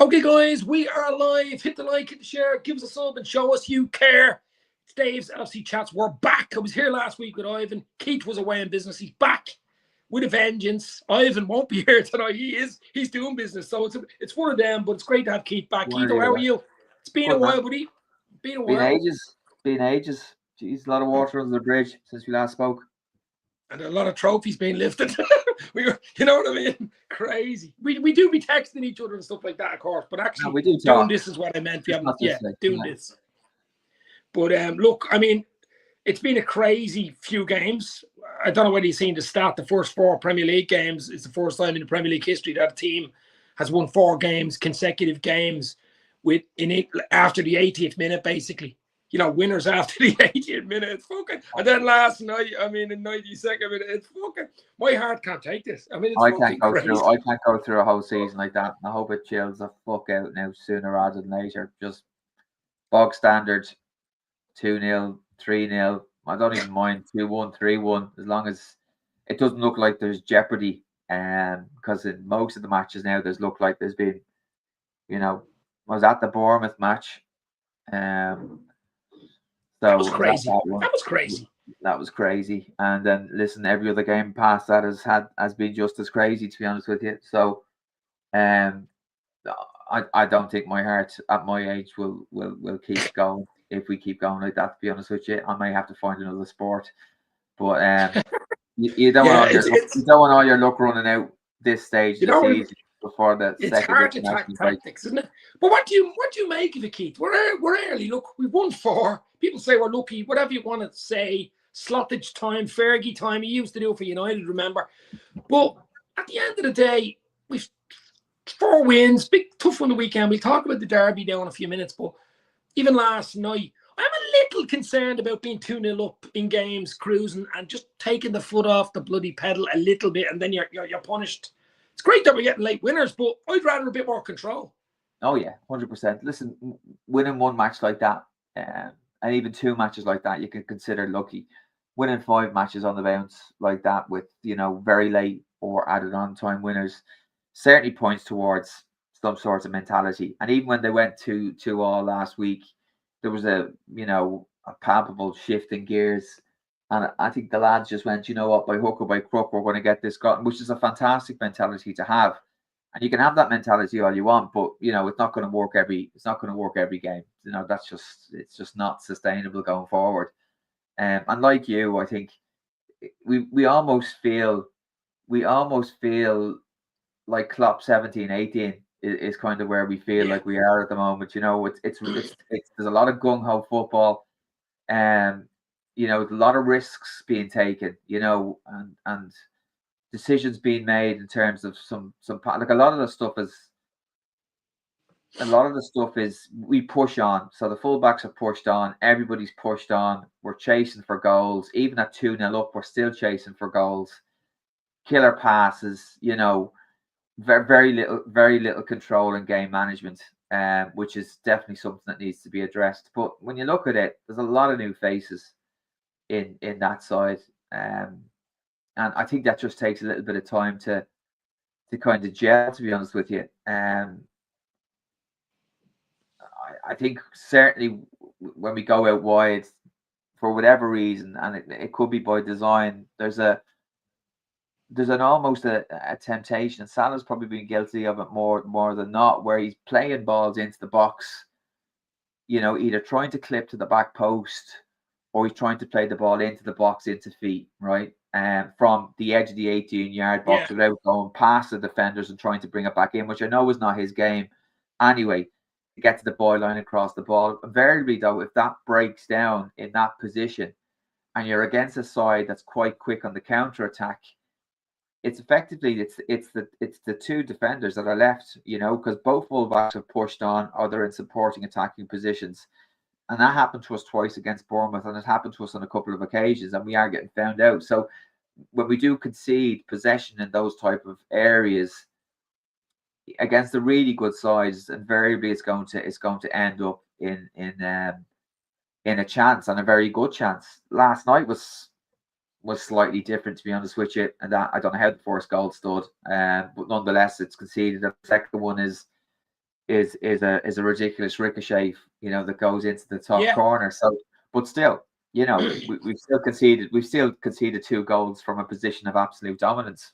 Okay, guys, we are live. Hit the like, hit the share, give us a sub, and show us you care. It's Dave's LFC Chats. We're back. I was here last week with Ivan. Keith was away in business. He's back with a vengeance. Ivan won't be here tonight. He's doing business, so it's one of them. But it's great to have Keith back. One or Keith, the how are other. you? It's been a Good, man. while, buddy. Been a Been while, ages. Been ages. Jeez, a lot of water under the bridge since we last spoke. and a lot of trophies being lifted. You know what I mean? Crazy. We do be texting each other and stuff like that, of course. But No, actually, we do doing talk. this is what I meant. Just not this way. Doing this. But look, I mean, it's been a crazy few games. I don't know whether you've seen the stat. The first 4 Premier League games, it's the first time in the Premier League history that a team has won 4 games, consecutive games, after the 80th minute, basically. You know, winners after the 80th minute. It's fucking. And then last night, I mean, in 92nd minute, it's fucking. My heart can't take this. I mean, it's fucking crazy. I can't go through a whole season like that. I hope it chills the fuck out now sooner rather than later. Just bog standard 2-0, 3-0. I don't even mind 2-1, 3-1, as long as it doesn't look like there's jeopardy. Because in most of the matches now, there's looked like there's been, I was at the Bournemouth match. That was crazy. That was crazy. That was crazy. And then listen, every other game past that has been just as crazy, to be honest with you. So, I don't think my heart at my age will keep going if we keep going like that. To be honest with you, I may have to find another sport. But you don't want all your luck running out this stage of the season before the it's second hard to track tactics, isn't it? But what do you make of it, Keith? We're early. Look, we've won 4. People say we're lucky, whatever you want to say. Slottage time, Fergie time. He used to do it for United, remember? But at the end of the day, we've 4 wins, big tough on the weekend. We'll talk about the derby now in a few minutes. But even last night, I'm a little concerned about being 2-0 up in games, cruising, and just taking the foot off the bloody pedal a little bit, and then you're punished. It's great that we're getting late winners, but I'd rather a bit more control. Oh yeah, 100%. Listen, winning 1 match like that, and even 2 matches like that, you can consider lucky. Winning 5 matches on the bounce like that with very late or added on time winners certainly points towards some sort of mentality. And even when they went to all last week, there was a palpable shift in gears. And I think the lads just went, you know what, by hook or by crook, we're going to get this gotten, which is a fantastic mentality to have. And you can have that mentality all you want, but it's not going to work every game. It's just not sustainable going forward. And like you, I think we almost feel like Klopp 17, 18 is kind of where we feel like we are at the moment. It's there's a lot of gung ho football, and a lot of risks being taken, and decisions being made in terms of some like a lot of the stuff is we push on. So the fullbacks are pushed on, everybody's pushed on. We're chasing for goals, even at 2-0 up. We're still chasing for goals. Killer passes, very little control and game management, which is definitely something that needs to be addressed. But when you look at it, there's a lot of new faces in that side, and I think that just takes a little bit of time to kind of gel, to be honest with you. I think certainly when we go out wide, for whatever reason, and it could be by design, there's almost a temptation, and Salah's probably been guilty of it more than not, where he's playing balls into the box, either trying to clip to the back post, or he's trying to play the ball into the box, into feet, right? From the edge of the 18-yard box without going past the defenders and trying to bring it back in, which I know is not his game anyway, to get to the byline across the ball. Invariably, though, if that breaks down in that position and you're against a side that's quite quick on the counter-attack, it's effectively it's the 2 defenders that are left, because both fullbacks are pushed on or they're in supporting attacking positions. And that happened to us twice against Bournemouth, and it happened to us on a couple of occasions, and we are getting found out. So when we do concede possession in those type of areas against the really good sides, invariably it's going to end up in a chance, and a very good chance. Last night was slightly different, to be honest with you, and that I don't know how the first goal stood, but nonetheless it's conceded. The second one is is a ridiculous ricochet, you know, that goes into the top Yeah, corner. So, but still, you know, we've still conceded 2 goals from a position of absolute dominance.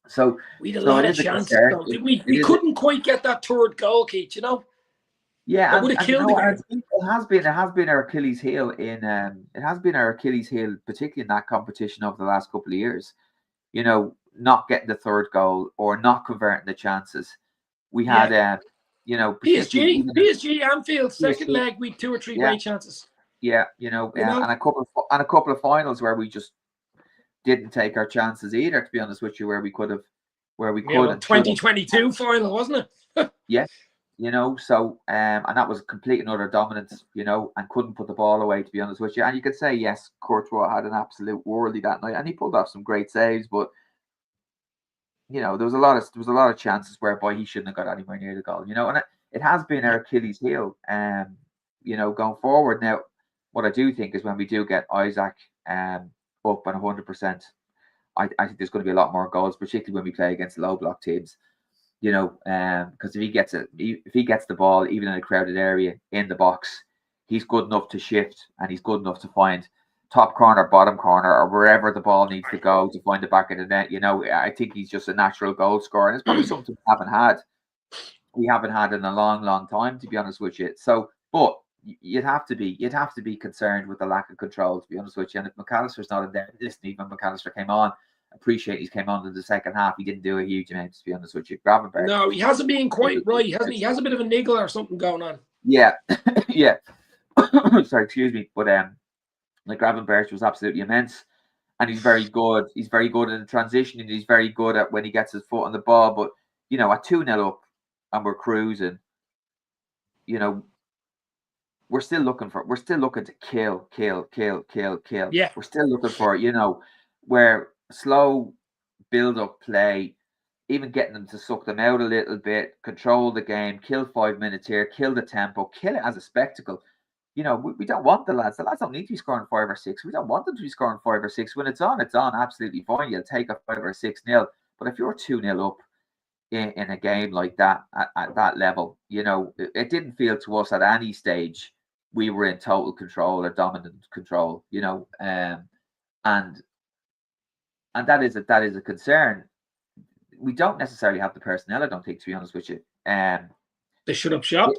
So, we had a so it lot of is a chances concern. though, didn't we? It We is, couldn't quite get that third goal, Keith. You know, that yeah, would have and you killed know the what? game. It has been our Achilles heel it has been our Achilles heel, particularly in that competition over the last couple of years. You know, not getting the third goal or not converting the chances. We Yeah, had, you know, particularly PSG, even in PSG, Anfield, second PSG, leg, we 2 or 3 yeah, great chances. yeah, you know, You know, and a couple of finals where we just didn't take our chances either. To be honest with you, where we yeah. could Well, and should have. 2022 final, wasn't it? Yeah, you know, so and that was complete and utter dominance, you know, and couldn't put the ball away, to be honest with you. And you could say yes, Courtois had an absolute worldie that night, and he pulled off some great saves, but you know, there was a lot of chances whereby he shouldn't have got anywhere near the goal, you know, and it has been our Yeah. Achilles heel, you know, going forward. Now, what I do think is when we do get Isaac up and 100%, I think there's going to be a lot more goals, particularly when we play against low block teams. You know, because if he gets the ball, even in a crowded area in the box, he's good enough to shift and he's good enough to find top corner, bottom corner, or wherever the ball needs to go to find the back of the net. You know, I think he's just a natural goal scorer, and it's probably something we haven't had in a long, long time, to be honest with you. So, but you'd have to be concerned with the lack of control, to be honest with you. And if McAllister's not in there, listen, even when McAllister came on, appreciate he came on in the second half. He didn't do a huge amount, to be honest with you. Gravenberch, No, he hasn't been quite right, hasn't he? He has a bit of a niggle or something going on. yeah, yeah. Sorry, excuse me, but like Gravenberch was absolutely immense, and he's very good. He's very good in the transition, and he's very good at when he gets his foot on the ball. But you know, at 2-0 up and we're cruising, you know, we're still looking to kill. Yeah, We're still looking for, you know, where slow build up play, even getting them to suck them out a little bit, control the game, kill 5 minutes here, kill the tempo, kill it as a spectacle. You know, we don't want the lads. The lads don't need to be scoring 5 or 6. We don't want them to be scoring 5 or 6. When it's on, absolutely fine. You'll take a 5 or 6-0. But if you're 2-0 up in a game like that at that level, you know, it didn't feel to us at any stage we were in total control or dominant control, you know, and that is a concern. We don't necessarily have the personnel, I don't think, to be honest with you. they should have shot.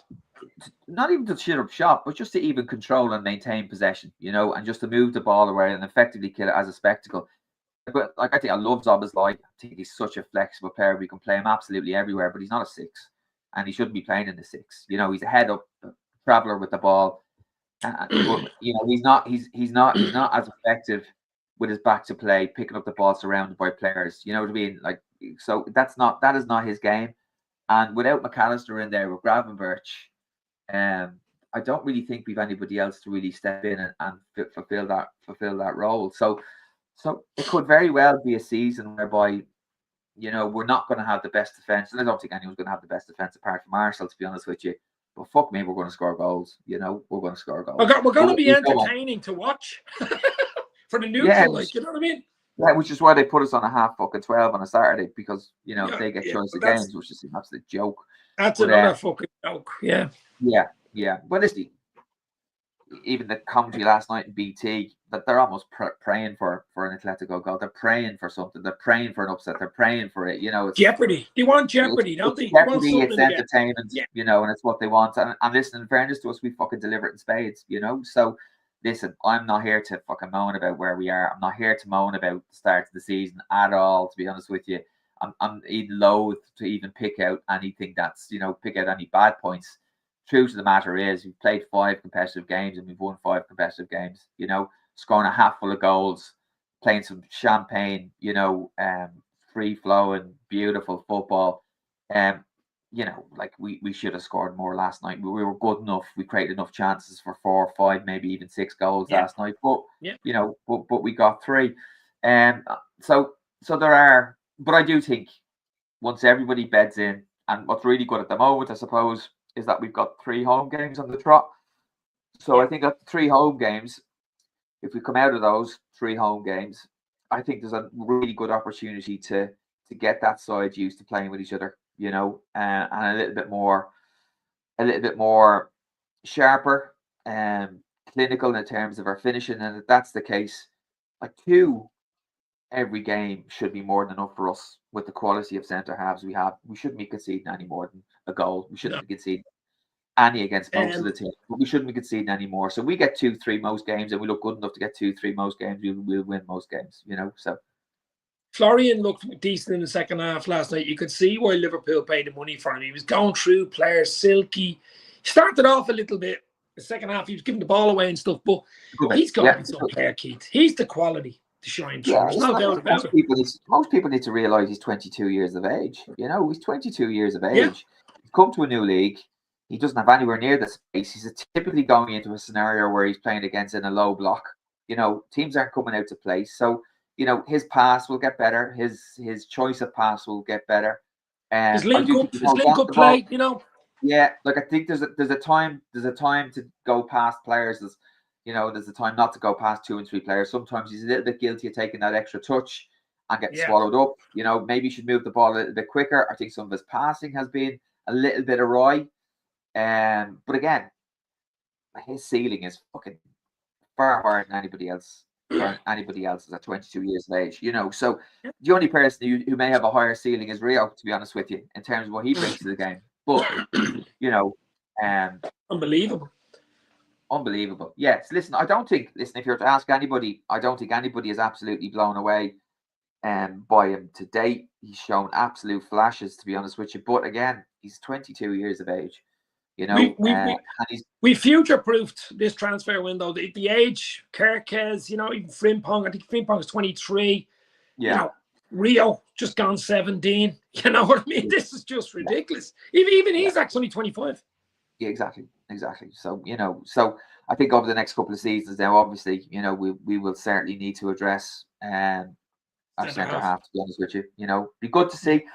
Not even to shut up shop, but just to even control and maintain possession, you know, and just to move the ball around and effectively kill it as a spectacle. But like I think I love Szoboszlai. I think he's such a flexible player. We can play him absolutely everywhere, but he's not a 6, and he shouldn't be playing in the 6. You know, he's a head up traveler with the ball. But you know, he's not as effective with his back to play, picking up the ball surrounded by players. You know what I mean? Like, so that is not his game. And without McAllister in there with Gravenberch, I don't really think we've anybody else to really step in and fulfill that role. So it could very well be a season whereby, you know, we're not going to have the best defense, and I don't think anyone's going to have the best defense apart from Arsenal, to be honest with you. But fuck me, we're going to score goals. You know, we're going to score goals. We're going to be We entertaining to watch for the neutral, yeah, like, you know what I mean? yeah, which is why they put us on a half fucking 12 on a Saturday, because you know Yeah, they get choice of that's games, which is an absolute joke. That's But another fucking joke. Yeah. yeah. Well, listen, even the commentary last night in BT, that they're almost praying for an Atletico goal. They're praying for something. They're praying for an upset. They're praying for it. You know, it's Jeopardy. They want jeopardy, don't they? it's They want jeopardy. It's something again. entertainment. Yeah. You know, and it's what they want. And listen, in fairness to us, we fucking deliver it in spades. You know, so listen, I'm not here to fucking moan about where we are. I'm not here to moan about the start of the season at all. To be honest with you, I'm even loath to even pick out anything that's, you know, pick out any bad points. Truth of the matter is, we've played 5 competitive games and we've won 5 competitive games. You know, scoring a hat full of goals, playing some champagne, you know, free flowing, beautiful football. You know, like we should have scored more last night. We were good enough. We created enough chances for 4, 5, maybe even 6 goals last night. But you know, but we got 3. So there are. But I do think once everybody beds in, and what's really good at the moment, I suppose, is that we've got 3 home games on the trot. So I think at 3 home games, if we come out of those 3 home games, I think there's a really good opportunity to get that side used to playing with each other, you know, and a little bit more a little bit more sharper and clinical in terms of our finishing, and if that's the case, like 2 every game should be more than enough for us with the quality of centre halves we have. We shouldn't be conceding any more than a goal. We shouldn't No. be conceding any against most of the teams, but we shouldn't be conceding any more. So we get 2-3 most games, and we look good enough to get 2-3 most games. We'll win most games, you know. So Florian looked decent in the second half last night. You could see why Liverpool paid the money for him. He was going through players, silky. He started off a little bit. The second half, he was giving the ball away and stuff, but he's got to be some player, Keith. He's the quality to shine through. There's no doubt about it. Most people need to realise he's 22 years of age. You know, he's 22 years of age. Yeah. He's come to a new league. He doesn't have anywhere near the space. He's typically going into a scenario where he's playing against in a low block. You know, teams aren't coming out to play. So, you know, his pass will get better. His choice of pass will get better. His link-up play, you know. Yeah, like I think there's a time to go past players. There's a time not to go past 2 and 3 players. Sometimes he's a little bit guilty of taking that extra touch and getting swallowed up. You know, maybe he should move the ball a little bit quicker. I think some of his passing has been a little bit awry. But again, his ceiling is fucking far higher than anybody else. Anybody else is at 22 years of age, you know. So the only person who may have a higher ceiling is Rio, to be honest with you, in terms of what he brings to the game. But you know, unbelievable. Yes, listen, if you're to ask anybody, I don't think anybody is absolutely blown away by him to date. He's shown absolute flashes, to be honest with you. But again, he's 22 years of age. You know, we future-proofed this transfer window. The age, Kerkez, you know, even Frimpong. I think Frimpong is 23. Yeah. You know, Rio just gone 17. You know what I mean? This is just ridiculous. Even he's actually 25. Yeah, exactly. So, you know, I think over the next couple of seasons now, obviously, you know, we will certainly need to address our centre half, to be honest with you. You know, be good to see.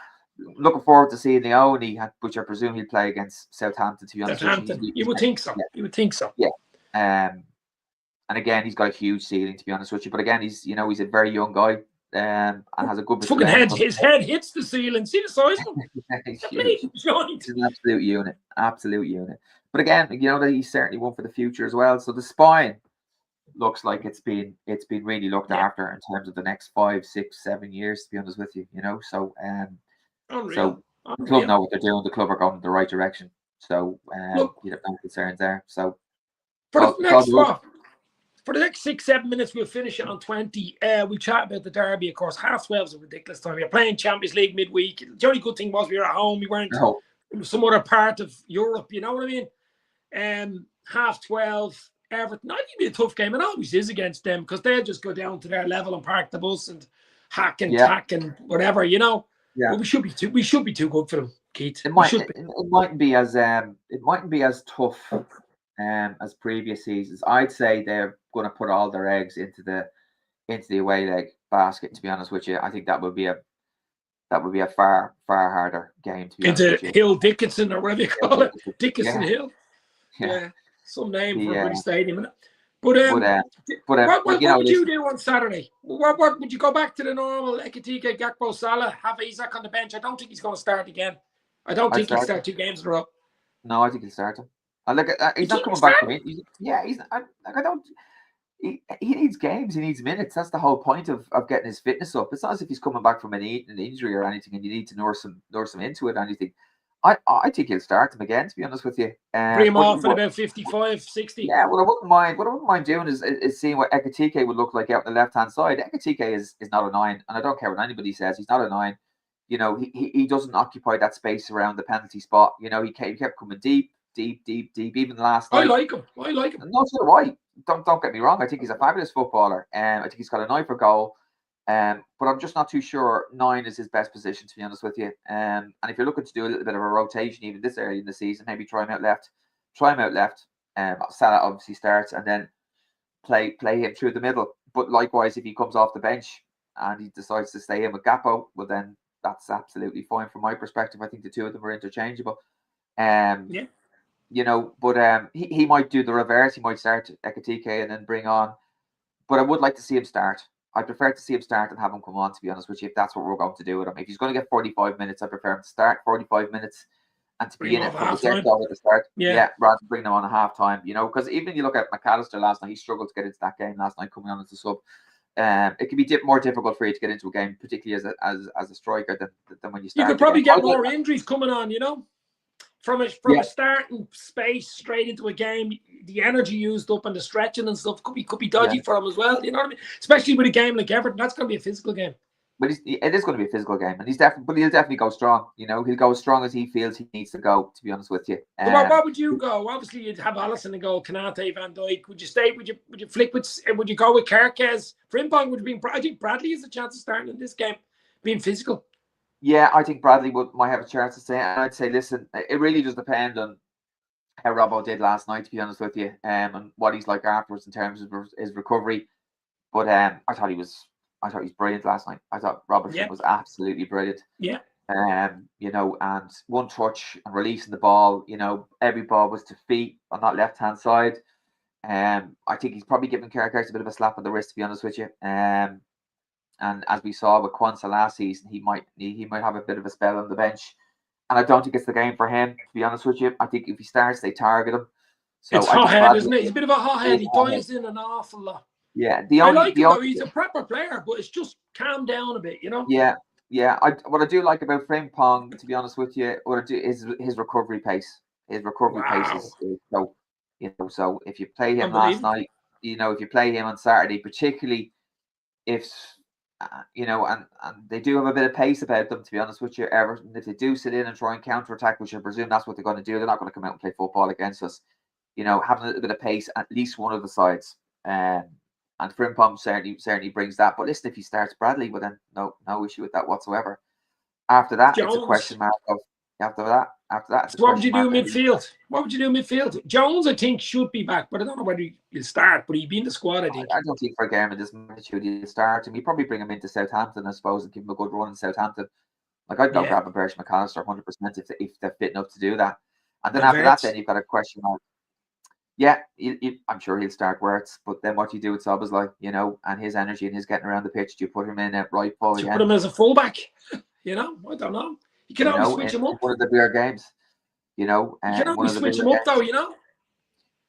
Looking forward to seeing Leone, which I presume he'll play against Southampton, to be honest with you. You would think so. Yeah. You would think so. Yeah. And again, he's got a huge ceiling, to be honest with you. But again, he's a very young guy and has a good fucking head. His head hits the ceiling. See the size of him? He's an absolute unit. But again, you know that he's certainly one for the future as well. So the spine looks like it's been really looked after in terms of the next 5, 6, 7 years, to be honest with you. You know, so Unreal. The club know what they're doing. The club are going in the right direction. So you have no concerns there. So for the next 6, 7 minutes, we'll finish it on 20. We'll chat about the derby, of course. 12:30 is a ridiculous time. You're playing Champions League midweek. The only good thing was we were at home. We weren't in some other part of Europe. You know what I mean? 12:30. Everton. I think it'll be a tough game. It always is against them because they'll just go down to their level and park the bus and hack and tack and whatever. You know. Yeah. But we should be too good for them, Keith. It mightn't be as tough as previous seasons. I'd say they're going to put all their eggs into the away leg basket. To be honest with you, I think that would be a far harder game. To be honest with you. Hill Dickinson or whatever you call it, Dickinson Hill. Yeah, some name for a stadium. But what would you do on Saturday? What would you go back to the normal Ekitike, Gakpo, Salah, have Isak on the bench? I don't think he's going to start again. I don't think he'll start 2 games in a row. No, I think he'll start him. He's not coming back to me. He needs games. He needs minutes. That's the whole point of getting his fitness up. It's not as if he's coming back from an injury or anything, and you need to nurse him into it or anything. I think he'll start him again, to be honest with you. Bring him off at about 55, 60. Yeah, what I wouldn't mind doing is seeing what Ekitike would look like out on the left-hand side. Ekitike is not a 9, and I don't care what anybody says. He's not a 9. You know, he doesn't occupy that space around the penalty spot. You know, he kept coming deep. Even last night. I like him. No, so do I. Don't get me wrong. I think he's a fabulous footballer. I think he's got an eye for goal. But I'm just not too sure 9 is his best position, to be honest with you. And if you're looking to do a little bit of a rotation, even this early in the season, maybe try him out left. Salah obviously starts, and then play him through the middle. But likewise, if he comes off the bench and he decides to stay in with Gakpo, well then that's absolutely fine from my perspective. I think the two of them are interchangeable. You know, but he might do the reverse. He might start Ekitike and then bring on. But I would like to see him start. I prefer to see him start and have him come on, to be honest with you, if that's what we're going to do with him. If he's going to get 45 minutes, I prefer him to start 45 minutes and to Bring be in him it off from the half-time. get-go at the start. Yeah. Rather than bring them on at half-time, you know, because even you look at McAllister last night, he struggled to get into that game last night coming on as a sub. It can be more difficult for you to get into a game, particularly as a striker, than when you start. You could probably get more injuries coming on, you know, from a starting space straight into a game. The energy used up and the stretching and stuff could be dodgy for him as well. You know what I mean? Especially with a game like Everton, that's going to be a physical game. But it is going to be a physical game, and he'll definitely go strong. You know, he'll go as strong as he feels he needs to go. To be honest with you, So what would you go? Obviously, you'd have Alisson in goal, Konate, Van Dijk. Would you stay? Would you flick with? Would you go with Kerkez? Frimpong would be. I think Bradley has a chance of starting in this game, being physical. Yeah, I think Bradley might have a chance to stay. And I'd say, listen, it really does depend on how Robbo did last night. To be honest with you, and what he's like afterwards in terms of his recovery. But I thought he was brilliant last night. I thought Robertson was absolutely brilliant. Yeah. You know, and one touch and releasing the ball, you know, every ball was to feet on that left-hand side. I think he's probably giving Kerkhouse a bit of a slap on the wrist, to be honest with you. And as we saw with Quansah last season, he might have a bit of a spell on the bench. And I don't think it's the game for him, to be honest with you. I think if he starts, they target him. So it's hothead, isn't it? He's a bit of a hothead. He dives in an awful lot. Yeah, I like him though. He's a proper player, but it's just calm down a bit, you know. Yeah. What I do like about Frimpong, to be honest with you, is his recovery pace. His recovery pace is so, you know. So if you play him last night, you know, if you play him on Saturday, particularly if you know, and they do have a bit of pace about them, to be honest with you, Everton, if they do sit in and try and counter attack, which I presume that's what they're going to do, they're not going to come out and play football against us. You know, having a little bit of pace, at least one of the sides. And Frimpong certainly brings that. But listen, if he starts Bradley, well then no issue with that whatsoever. After that, Jones. It's a question mark of after that. So what would you do midfield? What would you do midfield? Jones, I think, should be back, but I don't know whether he'll start. But he'd be in the squad, I think. I don't think for a game of this magnitude he'll start, and we probably bring him into Southampton, I suppose, and give him a good run in Southampton. Like I'd go grab a Berge McAllister 100% if they're fit enough to do that. And then after that, then you've got a question mark. Yeah, I'm sure he'll start Wirtz, but then what do you do with Szoboszlai, you know, and his energy and his getting around the pitch? Do you put him in at right full again? Put him as a fullback? You know, I don't know. You can always switch him up. One of the bigger games, you know. You can always switch him up, though, you know.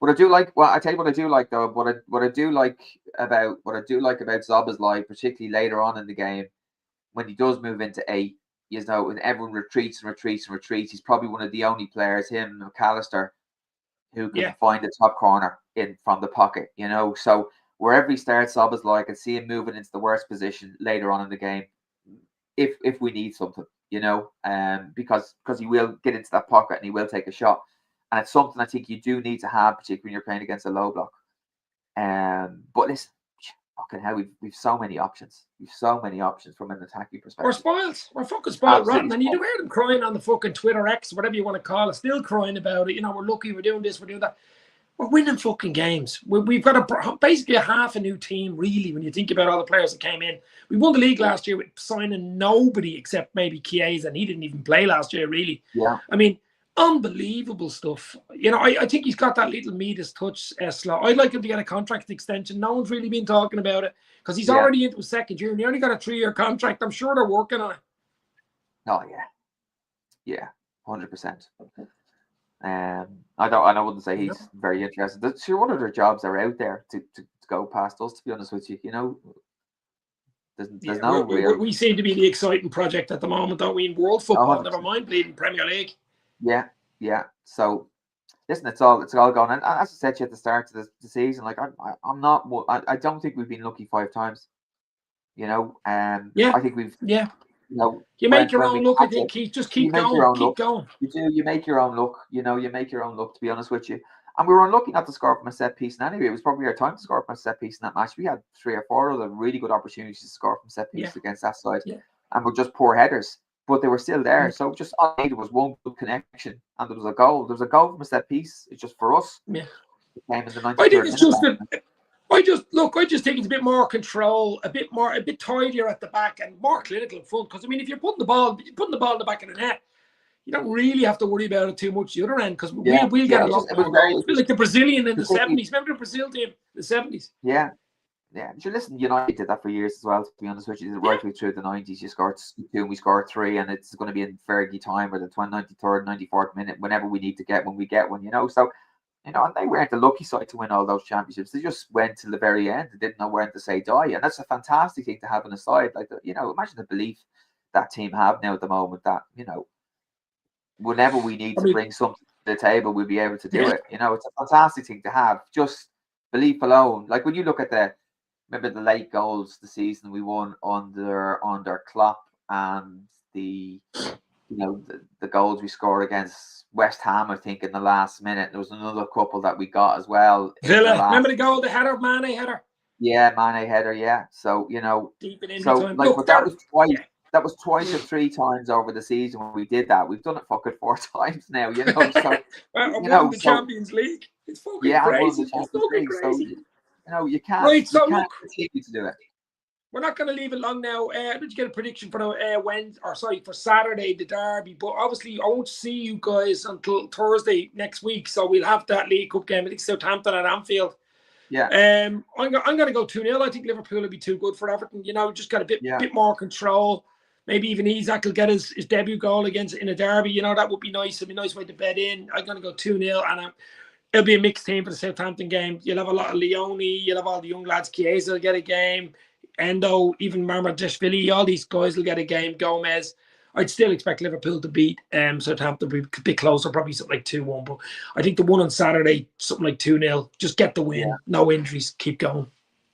What I do like, well, I tell you what I do like though. What I do like about Szoboszlai, particularly later on in the game, when he does move into 8, you know, and everyone retreats, he's probably one of the only players, him, McAllister, who can find the top corner in from the pocket, you know. So wherever he starts, Szoboszlai, I can see him moving into the worst position later on in the game, if we need something, you know, because he will get into that pocket and he will take a shot, and it's something I think you do need to have, particularly when you're playing against a low block. But listen, fucking hell, we've so many options. We've so many options from an attacking perspective. We're spoiled. We're fucking spoiled rotten. And you do hear them crying on the fucking Twitter X, whatever you want to call it, still crying about it. You know, we're lucky, we're doing this, we're doing that. We're winning fucking games. We've got basically a half a new team, really, when you think about all the players that came in. We won the league last year with signing nobody except maybe Chiesa, and he didn't even play last year, really. Yeah. I mean, unbelievable stuff. You know, I think he's got that little Midas touch slot. I'd like him to get a contract extension. No one's really been talking about it because he's already into his second year and he only got a 3-year contract. I'm sure they're working on it. Oh yeah, 100%. I wouldn't say he's very interested. Sure, what other jobs are out there to go past us? To be honest with you, you know, there's no real. We seem to be the exciting project at the moment, don't we? In world football, never mind bleeding Premier League. Yeah. So, listen, it's all gone. And as I said to you at the start of the season, like I don't think we've been lucky 5 times. You know, I think we've. Yeah. You know, you make your own luck. I think just keep going. Keep going. You do. You make your own luck. You know, you make your own luck. To be honest with you, and we were unlucky not to score from a set piece. And anyway, it was probably our time to score from a set piece in that match. We had 3 or 4 other really good opportunities to score from set pieces against that side, and we're just poor headers. But they were still there. So just all I needed was one good connection, and there was a goal. There was a goal from a set piece. It's just for us. Yeah. It came in the 93rd I think it's just that. I just think it's a bit more control, a bit tidier at the back, and more clinical in front. Because I mean, if you're putting the ball in the back of the net, you don't really have to worry about it too much the other end. Because we'll get a lot more goals. Like the Brazilian in the 70s. Remember the Brazil team in the 70s? Yeah. Yeah, sure. Listen, United did that for years as well. To be honest with you, right through the 90s, you scored 2 and we scored 3, and it's going to be in Fergie time or the 93rd, 94th minute, whenever we need to get when we get one. So and they weren't the lucky side to win all those championships. They just went till the very end. They didn't know when to say die, and that's a fantastic thing to have on the side. Like imagine the belief that team have now at the moment that whenever we need to bring something to the table, we'll be able to do it. It's a fantastic thing to have. Just belief alone. Like when you look at remember the late goals the season we won under Klopp, and the goals we scored against West Ham, I think, in the last minute. There was another couple that we got as well. Villa, remember the goal, the header, Mane header? Yeah, Mane header, yeah. So, deep in time. Like, but that was twice. Yeah. That was twice or 3 times over the season when we did that. We've done it fucking 4 times now, So, won the Champions League. It's fucking crazy. It's fucking crazy. So, you can't continue to do it. We're not going to leave it long now. Did you get a prediction for for Saturday, the derby? But obviously, I won't see you guys until Thursday next week. So we'll have that League Cup game. I think Southampton at Anfield. Yeah. I'm going to go 2-0. I think Liverpool will be too good for Everton. Just got a bit more control. Maybe even Isak will get his debut goal in a derby. That would be nice. It'd be a nice way to bet in. I'm going to go 2-0, and it'll be a mixed team for the Southampton game. You'll have a lot of Leone. You'll have all the young lads. Chiesa will get a game. Endo, even Marmardashvili, all these guys will get a game. Gomez. I'd still expect Liverpool to beat Southampton, a bit closer, probably something like 2-1. But I think the one on Saturday, something like 2-0. Just get the win. Yeah. No injuries. Keep going.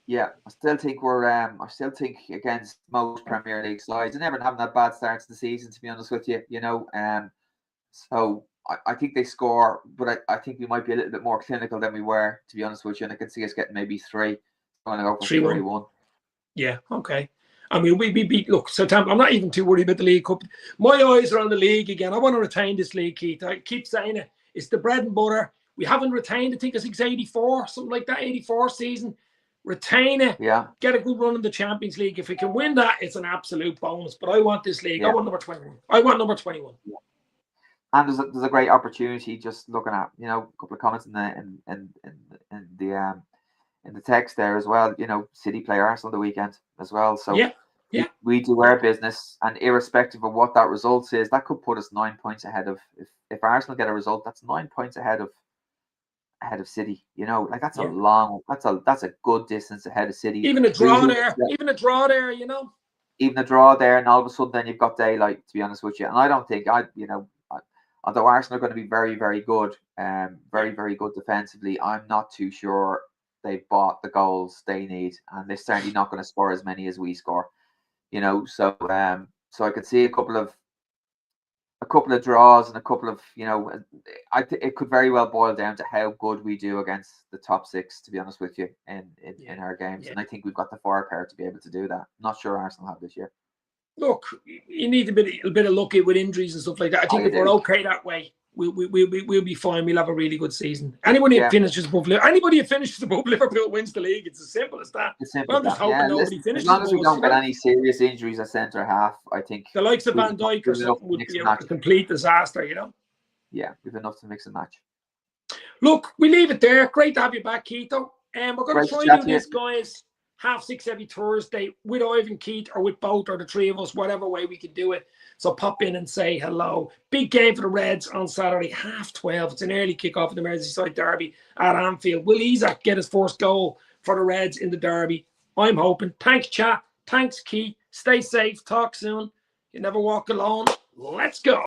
Yeah, I still think against most Premier League sides, and never having that bad start to the season, to be honest with you, So I think they score, but I think we might be a little bit more clinical than we were, to be honest with you. And I can see us getting maybe 3. I'm going to go for 3-1. Yeah, okay. I mean, we beat, look, Southampton. I'm not even too worried about the League Cup. My eyes are on the league again. I want to retain this league, Keith. I keep saying it. It's the bread and butter. We haven't retained, I think it's 84, something like that, 84 season. Retain it. Yeah. Get a good run in the Champions League. If we can win that, it's an absolute bonus. But I want this league. Yeah. I want number 21. Yeah. And there's a great opportunity. Just looking at a couple of comments in the text there as well. City play Arsenal the weekend as well. So we do our business, and irrespective of what that result is, that could put us 9 points ahead of. If Arsenal get a result, that's 9 points ahead of City. That's a long. That's a good distance ahead of City. Even a draw there. Even a draw there. And all of a sudden, then you've got daylight. To be honest with you, and I don't think although Arsenal are going to be very, very good, very, very good defensively, I'm not too sure they've bought the goals they need, and they're certainly not going to score as many as we score. So I could see a couple of draws and a couple of it could very well boil down to how good we do against the top 6. To be honest with you, in our games, and I think we've got the firepower to be able to do that. Not sure Arsenal have this year. Look, you need a bit of luck with injuries and stuff like that. I think if we're okay that way, we'll be fine. We'll have a really good season. Anybody who finishes above Liverpool wins the league. It's as simple as that. I'm just hoping nobody finishes. As long as we don't get any serious injuries at centre half, I think the likes of Van Dijk or something would be a complete disaster. Yeah, we've enough to mix and match. Look, we leave it there. Great to have you back, Keito. We're going to try to do this, guys. 6:30 every Thursday with Ivan, Keith, or with both or the 3 of us, whatever way we can do it. So pop in and say hello. Big game for the Reds on Saturday, 12:30. It's an early kickoff of the Merseyside derby at Anfield. Will Isak get his first goal for the Reds in the derby? I'm hoping. Thanks, chat. Thanks, Keith. Stay safe. Talk soon. You never walk alone. Let's go.